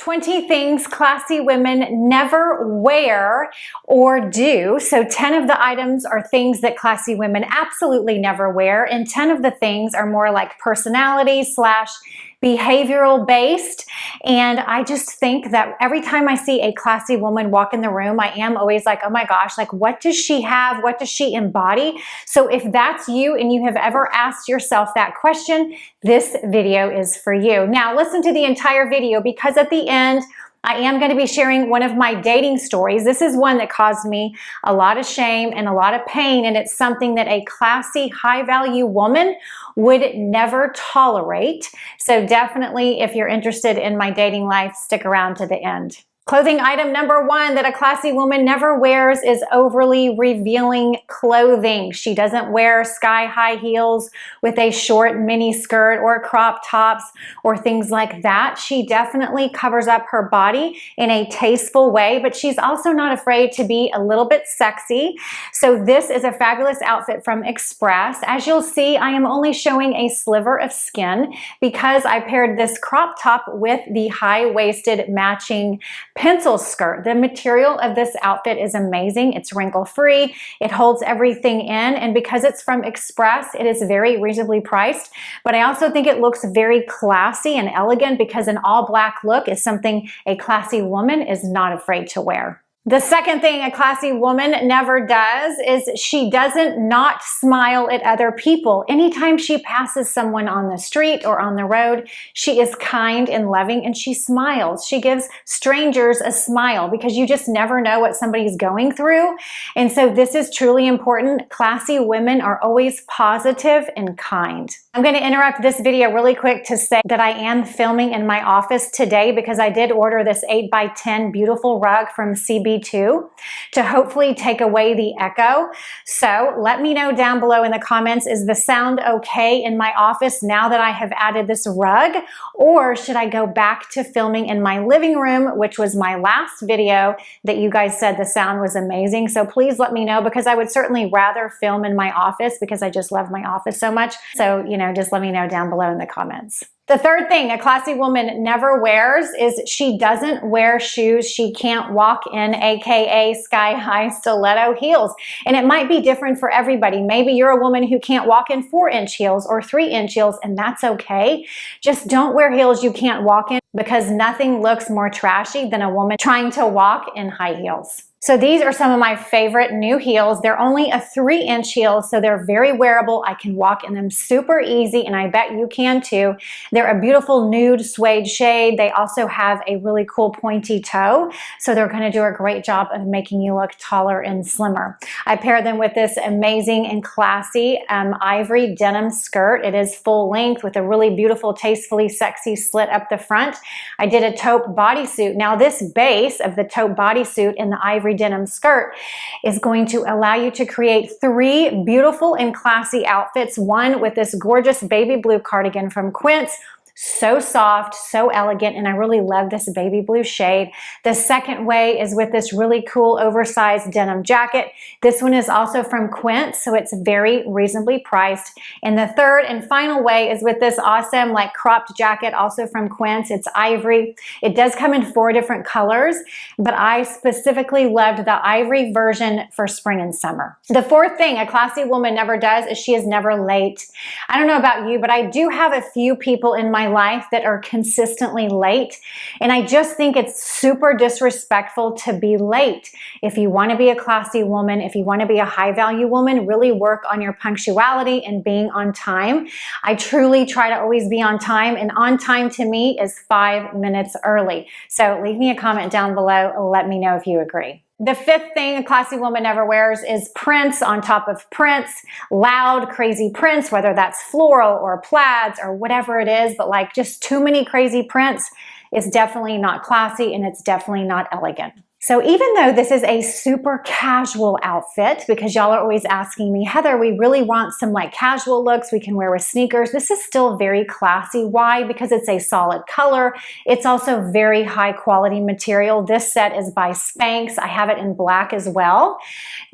20 things classy women never wear or do. So 10 of the items are things that classy women absolutely never wear, and 10 of the things are more like personality / behavioral based. And I just think that every time I see a classy woman walk in the room, I am always like, oh my gosh, like what does she have? What does she embody? So if that's you and you have ever asked yourself that question, this video is for you. Now listen to the entire video, because at the end, I am going to be sharing one of my dating stories. This is one that caused me a lot of shame and a lot of pain, and it's something that a classy, high-value woman would never tolerate. So definitely, if you're interested in my dating life, stick around to the end. Clothing item number one that a classy woman never wears is overly revealing clothing. She doesn't wear sky-high heels with a short mini skirt or crop tops or things like that. She definitely covers up her body in a tasteful way, but she's also not afraid to be a little bit sexy. So this is a fabulous outfit from Express. As you'll see, I am only showing a sliver of skin because I paired this crop top with the high-waisted matching pencil skirt. The material of this outfit is amazing. It's wrinkle-free. It holds everything in, and because it's from Express, it is very reasonably priced. But I also think it looks very classy and elegant because an all-black look is something a classy woman is not afraid to wear. The second thing a classy woman never does is she doesn't not smile at other people. Anytime she passes someone on the street or on the road, she is kind and loving and she smiles. She gives strangers a smile because you just never know what somebody's going through. And so this is truly important. Classy women are always positive and kind. I'm going to interrupt this video really quick to say that I am filming in my office today because I did order this 8x10 beautiful rug from CB2 to hopefully take away the echo. So let me know down below in the comments, is the sound okay in my office now that I have added this rug? Or should I go back to filming in my living room, which was my last video that you guys said the sound was amazing? So please let me know, because I would certainly rather film in my office because I just love my office so much. So, just let me know down below in the comments. The third thing a classy woman never wears is she doesn't wear shoes she can't walk in, aka sky-high stiletto heels. And it might be different for everybody. Maybe you're a woman who can't walk in 4-inch heels or 3-inch heels, and that's okay. Just don't wear heels you can't walk in, because nothing looks more trashy than a woman trying to walk in high heels. So these are some of my favorite new heels. They're only a 3-inch heel, so they're very wearable. I can walk in them super easy, and I bet you can too. They're a beautiful nude suede shade. They also have a really cool pointy toe, so they're going to do a great job of making you look taller and slimmer. I pair them with this amazing and classy ivory denim skirt. It is full length with a really beautiful, tastefully sexy slit up the front. I did a taupe bodysuit. Now this base of the taupe bodysuit in the ivory denim skirt is going to allow you to create 3 beautiful and classy outfits. One with this gorgeous baby blue cardigan from Quince. So soft, so elegant, and I really love this baby blue shade. The second way is with this really cool oversized denim jacket. This one is also from Quince, so it's very reasonably priced. And the third and final way is with this awesome like cropped jacket, also from Quince. It's ivory. It does come in 4 different colors, but I specifically loved the ivory version for spring and summer. The fourth thing a classy woman never does is she is never late. I don't know about you, but I do have a few people in my life that are consistently late, and I just think it's super disrespectful to be late. If you want to be a classy woman, if you want to be a high value woman, really work on your punctuality and being on time. I truly try to always be on time, and on time to me is 5 minutes early. So leave me a comment down below. Let me know if you agree. The fifth thing a classy woman never wears is prints on top of prints, loud, crazy prints, whether that's floral or plaids or whatever it is, but like just too many crazy prints is definitely not classy, and it's definitely not elegant. So even though this is a super casual outfit, because y'all are always asking me, Heather, we really want some like casual looks we can wear with sneakers, this is still very classy. Why? Because it's a solid color. It's also very high quality material. This set is by Spanx. I have it in black as well.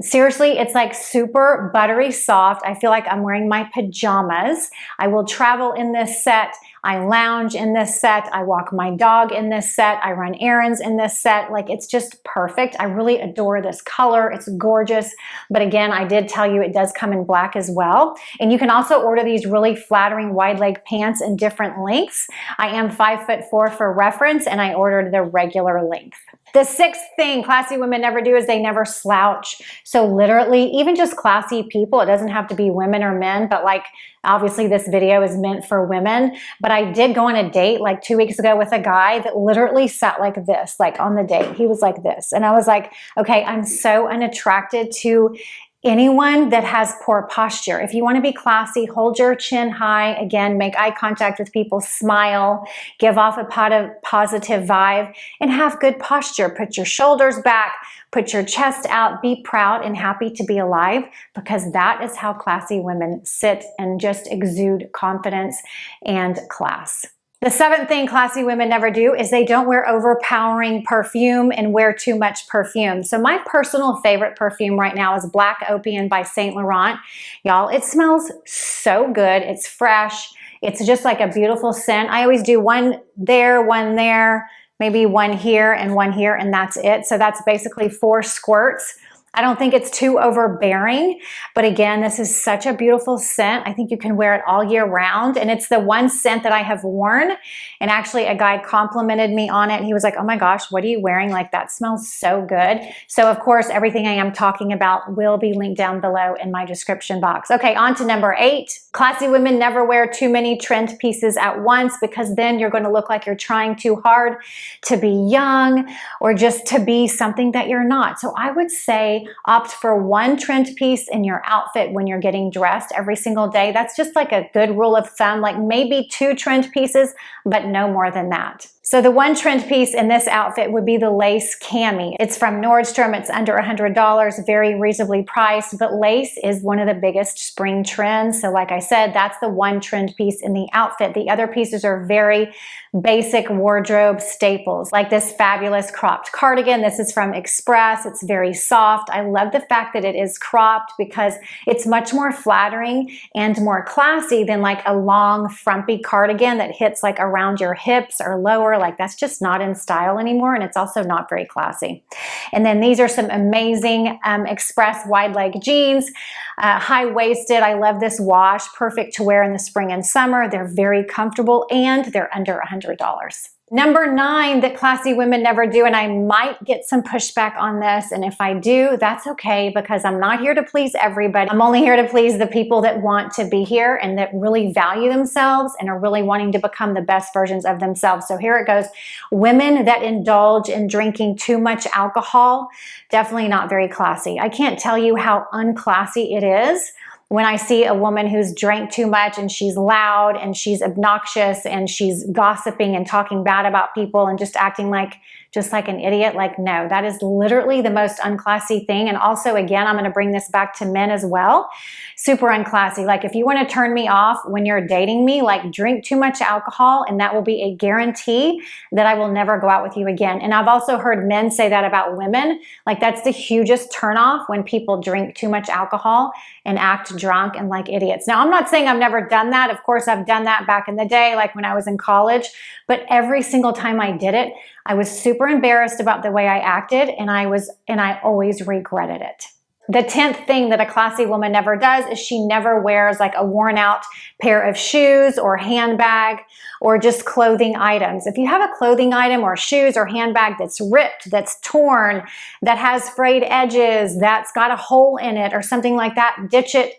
Seriously, it's like super buttery soft. I feel like I'm wearing my pajamas. I will travel in this set I lounge in this set. I walk my dog in this set. I run errands in this set. Like, it's just perfect. I really adore this color. It's gorgeous. But again, I did tell you it does come in black as well. And you can also order these really flattering wide leg pants in different lengths. I am 5'4" for reference, and I ordered the regular length. The sixth thing classy women never do is they never slouch. So literally, even just classy people, it doesn't have to be women or men, but like, obviously this video is meant for women, but I did go on a date like 2 weeks ago with a guy that literally sat like this, like on the date. He was like this. And I was like, okay, I'm so unattracted to anyone that has poor posture. If you want to be classy, hold your chin high. Again, make eye contact with people, smile, give off a positive vibe, and have good posture. Put your shoulders back, put your chest out, be proud and happy to be alive, because that is how classy women sit and just exude confidence and class. The seventh thing classy women never do is they don't wear overpowering perfume and wear too much perfume. So my personal favorite perfume right now is Black Opium by Saint Laurent. Y'all, it smells so good. It's fresh. It's just like a beautiful scent. I always do one there, maybe one here, and that's it. So that's basically 4 squirts. I don't think it's too overbearing, but again, this is such a beautiful scent. I think you can wear it all year round, and it's the one scent that I have worn, and actually a guy complimented me on it. He was like, oh my gosh, what are you wearing? Like, that smells so good. So of course, everything I am talking about will be linked down below in my description box. Okay, on to number 8. Classy women never wear too many trend pieces at once, because then you're going to look like you're trying too hard to be young or just to be something that you're not. So I would say opt for one trend piece in your outfit when you're getting dressed every single day. That's just like a good rule of thumb, like maybe 2 trend pieces, but no more than that. So the one trend piece in this outfit would be the lace cami. It's from Nordstrom. It's under $100, very reasonably priced, but lace is one of the biggest spring trends. So like I said, that's the one trend piece in the outfit. The other pieces are very basic wardrobe staples, like this fabulous cropped cardigan. This is from Express. It's very soft. I love the fact that it is cropped because it's much more flattering and more classy than like a long frumpy cardigan that hits like around your hips or lower. Like, that's just not in style anymore, and it's also not very classy. And then these are some amazing Express wide leg jeans, high-waisted. I love this wash, perfect to wear in the spring and summer. They're very comfortable, and they're under $100. Number 9 that classy women never do, and I might get some pushback on this, and if I do, that's okay, because I'm not here to please everybody. I'm only here to please the people that want to be here and that really value themselves and are really wanting to become the best versions of themselves. So here it goes. Women that indulge in drinking too much alcohol, definitely not very classy. I can't tell you how unclassy it is when I see a woman who's drank too much and she's loud and she's obnoxious and she's gossiping and talking bad about people and just acting like an idiot. Like, no, that is literally the most unclassy thing. And also, again, I'm going to bring this back to men as well. Super unclassy. Like, if you want to turn me off when you're dating me, like, drink too much alcohol, and that will be a guarantee that I will never go out with you again. And I've also heard men say that about women. Like, that's the hugest turnoff, when people drink too much alcohol and act drunk and like idiots. Now, I'm not saying I've never done that. Of course, I've done that back in the day, like when I was in college, but every single time I did it, I was super embarrassed about the way I acted, and I always regretted it. The 10th thing that a classy woman never does is she never wears like a worn out pair of shoes or handbag or just clothing items. If you have a clothing item or shoes or handbag that's ripped, that's torn, that has frayed edges, that's got a hole in it or something like that, ditch it.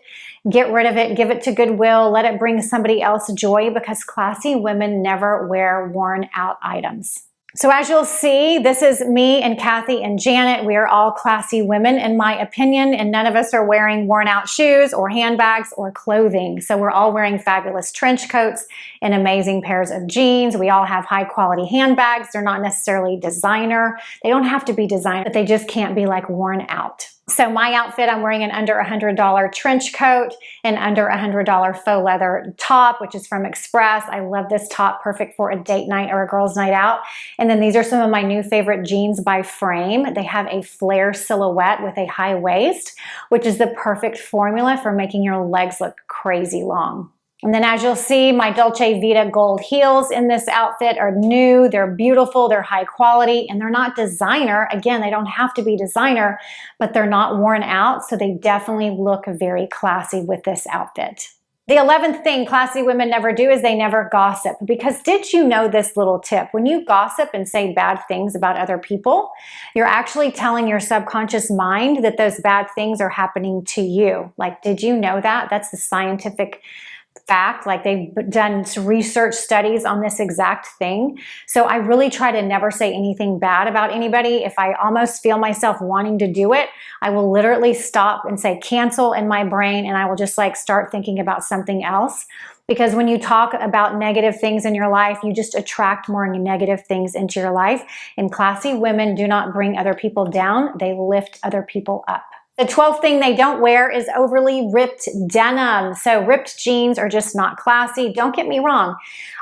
Get rid of it, give it to Goodwill, let it bring somebody else joy, because classy women never wear worn out items. So as you'll see, this is me and Kathy and Janet. We are all classy women, in my opinion, and none of us are wearing worn out shoes or handbags or clothing. So we're all wearing fabulous trench coats and amazing pairs of jeans. We all have high quality handbags. They're not necessarily designer. They don't have to be designer, but they just can't be like worn out. So my outfit, I'm wearing an under $100 trench coat and under $100 faux leather top, which is from Express. I love this top, perfect for a date night or a girl's night out. And then these are some of my new favorite jeans by Frame. They have a flare silhouette with a high waist, which is the perfect formula for making your legs look crazy long. And then as you'll see, my Dolce Vita gold heels in this outfit are new, they're beautiful, they're high quality, and they're not designer. Again, they don't have to be designer, but they're not worn out, so they definitely look very classy with this outfit. The 11th thing classy women never do is they never gossip. Because did you know this little tip? When you gossip and say bad things about other people, you're actually telling your subconscious mind that those bad things are happening to you. Like, did you know that? That's the scientific fact. Like, they've done research studies on this exact thing. So I really try to never say anything bad about anybody. If I almost feel myself wanting to do it, I will literally stop and say cancel in my brain, and I will just like start thinking about something else. Because when you talk about negative things in your life, you just attract more negative things into your life. And classy women do not bring other people down, they lift other people up. The 12th thing they don't wear is overly ripped denim. So ripped jeans are just not classy. Don't get me wrong.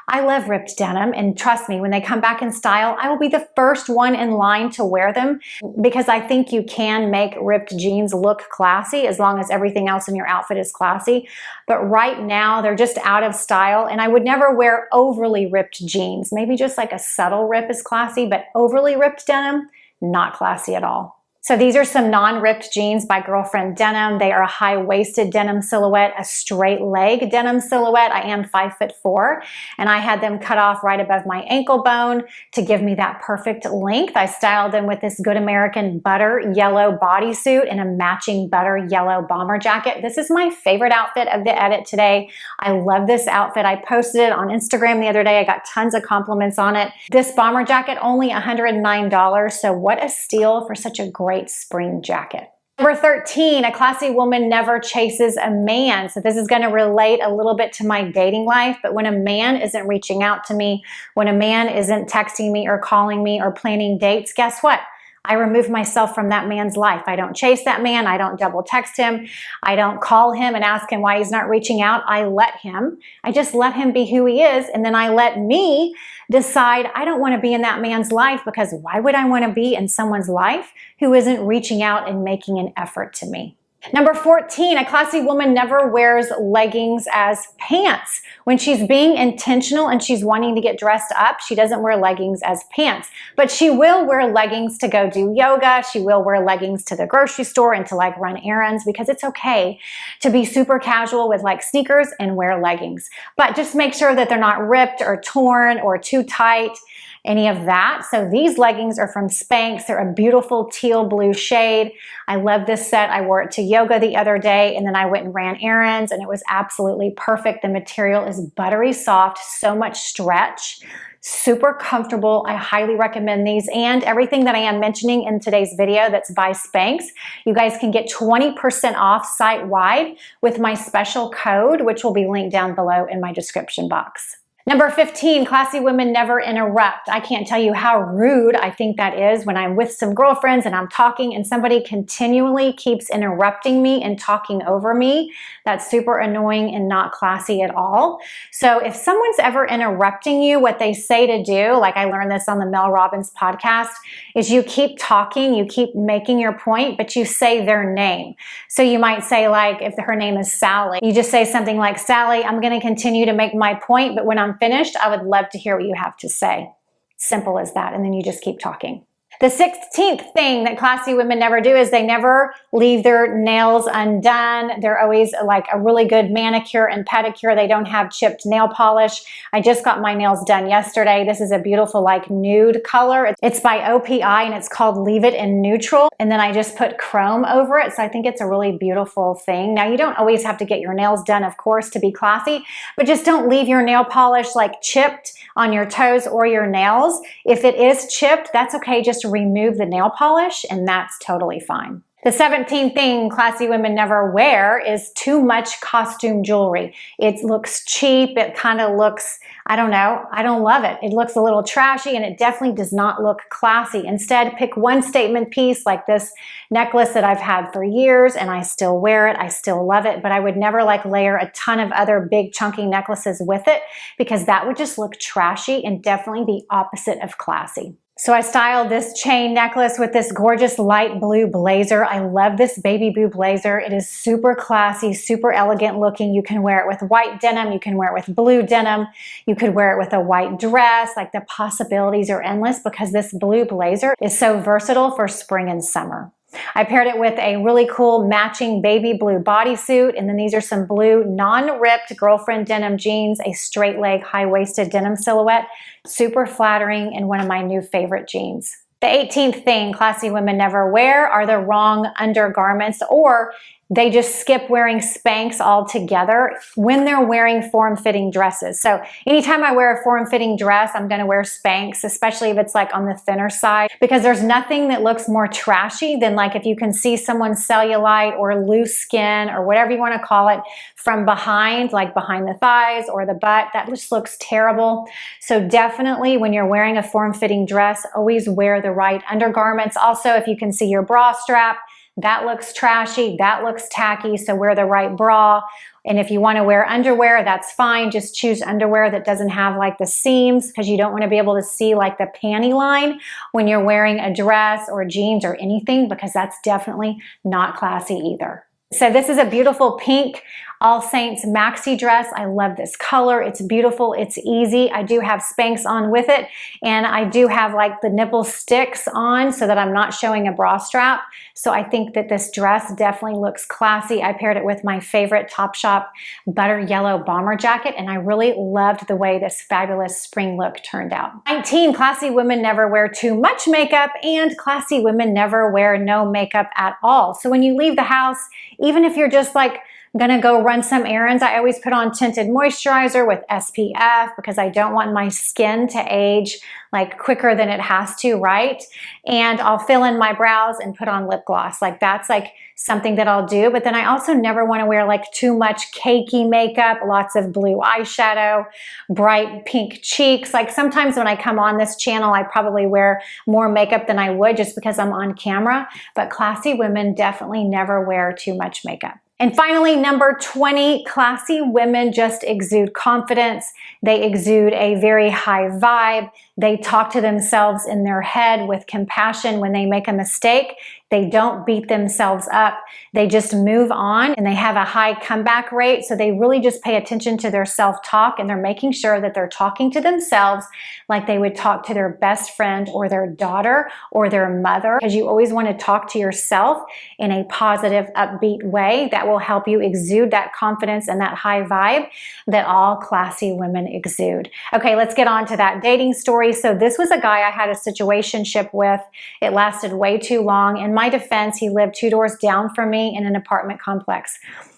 I love ripped denim, and trust me, when they come back in style, I will be the first one in line to wear them, because I think you can make ripped jeans look classy as long as everything else in your outfit is classy. But right now they're just out of style, and I would never wear overly ripped jeans. Maybe just like a subtle rip is classy, but overly ripped denim, not classy at all. So these are some non-ripped jeans by Girlfriend Denim. They are a high-waisted denim silhouette, a straight leg denim silhouette. I am 5'4", and I had them cut off right above my ankle bone to give me that perfect length. I styled them with this Good American butter yellow bodysuit and a matching butter yellow bomber jacket. This is my favorite outfit of the edit today. I love this outfit. I posted it on Instagram the other day. I got tons of compliments on it. This bomber jacket, only $109, so what a steal for such a great spring jacket. Number 13, a classy woman never chases a man. So this is going to relate a little bit to my dating life, but when a man isn't reaching out to me, when a man isn't texting me or calling me or planning dates, guess what? I remove myself from that man's life. I don't chase that man. I don't double text him. I don't call him and ask him why he's not reaching out. I let him. I just let him be who he is. And then I let me decide I don't want to be in that man's life, because why would I want to be in someone's life who isn't reaching out and making an effort to me? Number 14, a classy woman never wears leggings as pants. When she's being intentional and she's wanting to get dressed up, she doesn't wear leggings as pants. But she will wear leggings to go do yoga. She will wear leggings to the grocery store and to like run errands, because it's okay to be super casual with like sneakers and wear leggings. But just make sure that they're not ripped or torn or too tight, any of that. So these leggings are from Spanx. They're a beautiful teal blue shade. I love this set. I wore it to yoga the other day, and then I went and ran errands, and it was absolutely perfect. The material is buttery soft, so much stretch, super comfortable. I highly recommend these, and everything that I am mentioning in today's video that's by Spanx. You guys can get 20% off site-wide with my special code, which will be linked down below in my description box. Number 15, classy women never interrupt. I can't tell you how rude I think that is when I'm with some girlfriends and I'm talking and somebody continually keeps interrupting me and talking over me. That's super annoying and not classy at all. So if someone's ever interrupting you, what they say to do, like I learned this on the Mel Robbins podcast, is you keep talking, you keep making your point, but you say their name. So you might say, like, if her name is Sally, you just say something like, Sally, I'm going to continue to make my point, but when I'm finished, I would love to hear what you have to say. Simple as that. And then you just keep talking. The 16th thing that classy women never do is they never leave their nails undone. They're always like a really good manicure and pedicure. They don't have chipped nail polish. I just got my nails done yesterday. This is a beautiful like nude color. It's by OPI and it's called Leave It in Neutral. And then I just put chrome over it. So I think it's a really beautiful thing. Now you don't always have to get your nails done, of course, to be classy, but just don't leave your nail polish like chipped on your toes or your nails. If it is chipped, that's okay. Just remove the nail polish and that's totally fine. The 17th thing classy women never wear is too much costume jewelry. It looks cheap. It kind of looks, I don't know, I don't love it. It looks a little trashy and it definitely does not look classy. Instead, pick one statement piece like this necklace that I've had for years and I still wear it. I still love it, but I would never like layer a ton of other big chunky necklaces with it because that would just look trashy and definitely the opposite of classy. So I styled this chain necklace with this gorgeous light blue blazer. I love this baby blue blazer. It is super classy, super elegant looking. You can wear it with white denim. You can wear it with blue denim. You could wear it with a white dress. Like, the possibilities are endless because this blue blazer is so versatile for spring and summer. I paired it with a really cool matching baby blue bodysuit, and then these are some blue non-ripped girlfriend denim jeans, a straight leg high-waisted denim silhouette, super flattering, and one of my new favorite jeans. The 18th thing classy women never wear are the wrong undergarments, or they just skip wearing Spanx altogether when they're wearing form-fitting dresses. So anytime I wear a form-fitting dress, I'm going to wear Spanx, especially if it's like on the thinner side, because there's nothing that looks more trashy than like if you can see someone's cellulite or loose skin or whatever you want to call it from behind, like behind the thighs or the butt. That just looks terrible. So definitely when you're wearing a form-fitting dress, always wear the right undergarments. Also, if you can see your bra strap, that looks trashy, that looks tacky, so wear the right bra. And if you want to wear underwear, that's fine. Just choose underwear that doesn't have like the seams, because you don't want to be able to see like the panty line when you're wearing a dress or jeans or anything, because that's definitely not classy either. So this is a beautiful pink All Saints maxi dress. I love this color. It's beautiful. It's easy. I do have Spanx on with it, and I do have like the nipple sticks on so that I'm not showing a bra strap. So I think that this dress definitely looks classy. I paired it with my favorite Topshop butter yellow bomber jacket, and I really loved the way this fabulous spring look turned out. 19, classy women never wear too much makeup, and classy women never wear no makeup at all. So when you leave the house, even if you're just like gonna go run some errands, I always put on tinted moisturizer with SPF because I don't want my skin to age like quicker than it has to, right? And I'll fill in my brows and put on lip gloss. Like, that's like something that I'll do. But then I also never want to wear like too much cakey makeup, lots of blue eyeshadow, bright pink cheeks. Like, sometimes when I come on this channel, I probably wear more makeup than I would just because I'm on camera. But classy women definitely never wear too much makeup. And finally, number 20, classy women just exude confidence. They exude a very high vibe. They talk to themselves in their head with compassion when they make a mistake. They don't beat themselves up. They just move on, and they have a high comeback rate. So they really just pay attention to their self-talk, and they're making sure that they're talking to themselves like they would talk to their best friend or their daughter or their mother, because you always want to talk to yourself in a positive, upbeat way that will help you exude that confidence and that high vibe that all classy women exude. Okay, let's get on to that dating story. So this was a guy I had a situationship with. It lasted way too long. In my defense, he lived 2 doors down from me in an apartment complex,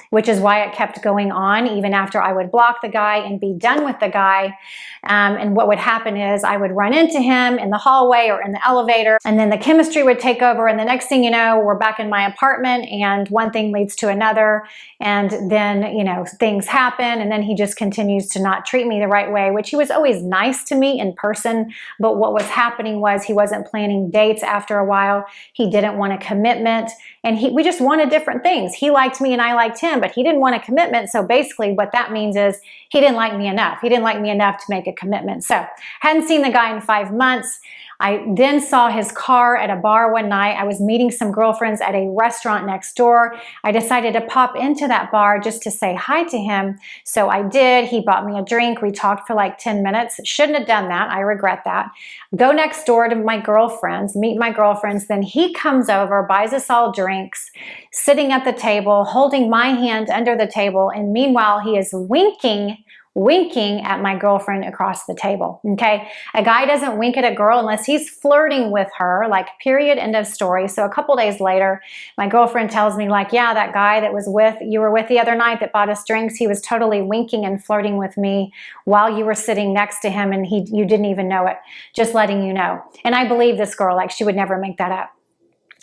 which is why it kept going on even after I would block the guy and be done with the guy. And what would happen is I would run into him in the hallway or in the elevator, and then the chemistry would take over, and the next thing you know, we're back in my apartment, and one thing leads to another, and then, you know, things happen, and then he just continues to not treat me the right way, which he was always nice to me in person, but what was happening was he wasn't planning dates after a while. He didn't want a commitment, and we just wanted different things. He liked me and I liked him, but he didn't want a commitment. So basically what that means is he didn't like me enough. He didn't like me enough to make a commitment. So hadn't seen the guy in 5 months. I then saw his car at a bar one night. I was meeting some girlfriends at a restaurant next door. I decided to pop into that bar just to say hi to him. So I did. He bought me a drink. We talked for like 10 minutes. Shouldn't have done that. I regret that. Go next door to my girlfriends, meet my girlfriends. Then he comes over, buys us all drinks, sitting at the table, holding my hand under the table. And meanwhile, he is winking at my girlfriend across the table, okay? A guy doesn't wink at a girl unless he's flirting with her, like, period, end of story. So a couple days later, my girlfriend tells me, like, yeah, that guy that you were with the other night that bought us drinks, he was totally winking and flirting with me while you were sitting next to him, and you didn't even know it. Just letting you know. And I believe this girl, like, she would never make that up.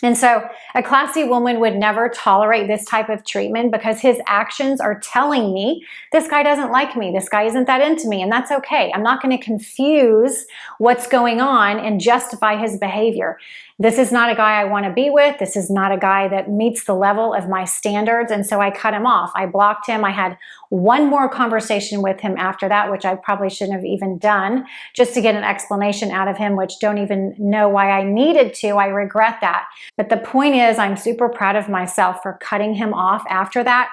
And so a classy woman would never tolerate this type of treatment because his actions are telling me this guy doesn't like me. This guy isn't that into me, and that's okay. I'm not going to confuse what's going on and justify his behavior. This is not a guy I want to be with. This is not a guy that meets the level of my standards. And so I cut him off. I blocked him. I had one more conversation with him after that, which I probably shouldn't have even done, just to get an explanation out of him, which don't even know why I needed to. I regret that. But the point is, I'm super proud of myself for cutting him off after that.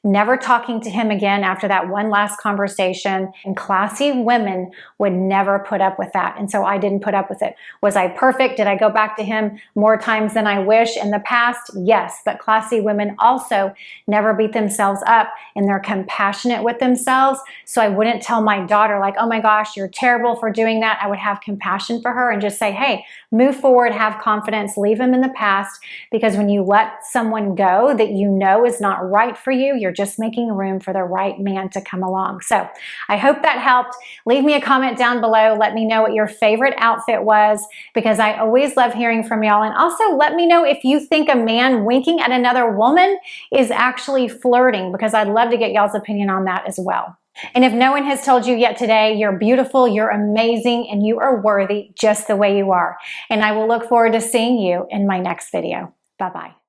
Never talking to him again after that one last conversation. And classy women would never put up with that. And so I didn't put up with it. Was I perfect? Did I go back to him more times than I wish in the past? Yes. But classy women also never beat themselves up, and they're compassionate with themselves. So I wouldn't tell my daughter like, oh my gosh, you're terrible for doing that. I would have compassion for her and just say, hey, move forward, have confidence, leave him in the past. Because when you let someone go that you know is not right for you, you're just making room for the right man to come along. So I hope that helped. Leave me a comment down below. Let me know what your favorite outfit was, because I always love hearing from y'all. And also let me know if you think a man winking at another woman is actually flirting, because I'd love to get y'all's opinion on that as well. And if no one has told you yet today, you're beautiful, you're amazing, and you are worthy just the way you are. And I will look forward to seeing you in my next video. Bye-bye.